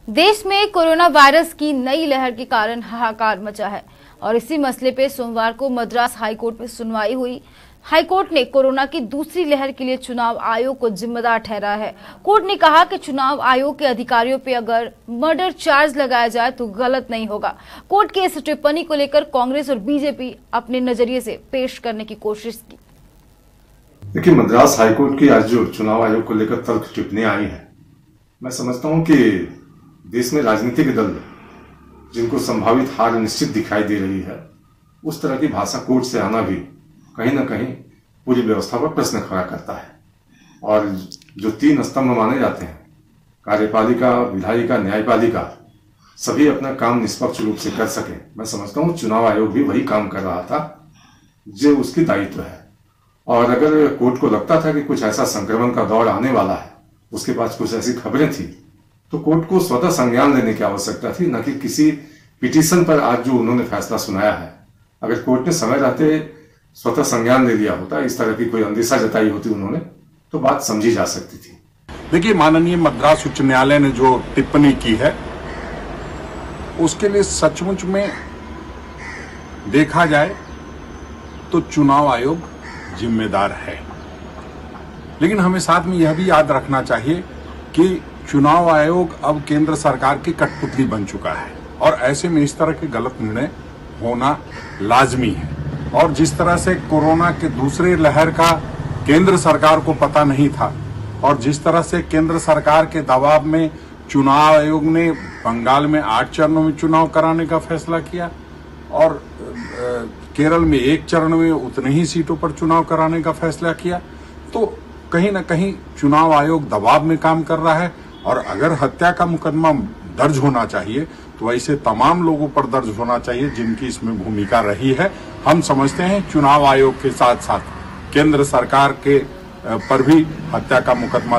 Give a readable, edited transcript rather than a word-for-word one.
देश में corona virus की नई लहर के कारण हाहाकार मचा है और इसी मसले पे सोमवार को मद्रास हाईकोर्ट में सुनवाई हुई। हाईकोर्ट ने कोरोना की दूसरी लहर के लिए चुनाव आयोग को जिम्मेदार ठहराया है। कोर्ट ने कहा कि चुनाव आयोग के अधिकारियों पे अगर मर्डर चार्ज लगाया जाए तो गलत नहीं होगा। कोर्ट की इस टिप्पणी को लेकर कांग्रेस और बीजेपी अपने नजरिए से पेश करने की कोशिश की। देखिए, मद्रास हाईकोर्ट की आज जो चुनाव आयोग को लेकर तल्ख टिप्पणी आई है, मैं समझता हूं कि देश में राजनीतिक दल जिनको संभावित हार निश्चित दिखाई दे रही है, उस तरह की भाषा कोर्ट से आना भी कहीं ना कहीं पूरी व्यवस्था पर प्रश्न खड़ा करता है। और जो 3 स्तंभ माने जाते हैं, कार्यपालिका, विधायिका, न्यायपालिका, सभी अपना काम निष्पक्ष रूप से कर सके, मैं समझता हूं चुनाव आयोग भी वही काम कर रहा था जो उसकी दायित्व है। और अगर कोर्ट को लगता था कि कुछ ऐसा संक्रमण का दौर आने वाला है, उसके पास कुछ ऐसी खबरें थी, तो कोर्ट को स्वतः संज्ञान लेने की आवश्यकता थी, न कि किसी पिटीशन पर आज जो उन्होंने फैसला सुनाया है। अगर कोर्ट ने समय रहते स्वतः संज्ञान ले लिया होता, इस तरह की कोई अंदेशा जताई होती उन्होंने, तो बात समझी जा सकती थी। देखिए, माननीय मद्रास उच्च न्यायालय ने जो टिप्पणी की है, उसके लिए सचमुच में देखा जाए तो चुनाव आयोग जिम्मेदार है। लेकिन हमें साथ में यह भी याद रखना चाहिए कि चुनाव आयोग अब केंद्र सरकार की कठपुतली बन चुका है और ऐसे में इस तरह के गलत निर्णय होना लाजमी है। और जिस तरह से कोरोना के दूसरे लहर का केंद्र सरकार को पता नहीं था और जिस तरह से केंद्र सरकार के दबाव में चुनाव आयोग ने बंगाल में 8 चरणों में चुनाव कराने का फैसला किया और केरल में 1 चरण में उतने ही सीटों पर चुनाव कराने का फैसला किया, तो कहीं न कहीं चुनाव आयोग दबाव में काम कर रहा है। और अगर हत्या का मुकदमा दर्ज होना चाहिए तो ऐसे तमाम लोगों पर दर्ज होना चाहिए जिनकी इसमें भूमिका रही है। हम समझते हैं चुनाव आयोग के साथ साथ केंद्र सरकार के पर भी हत्या का मुकदमा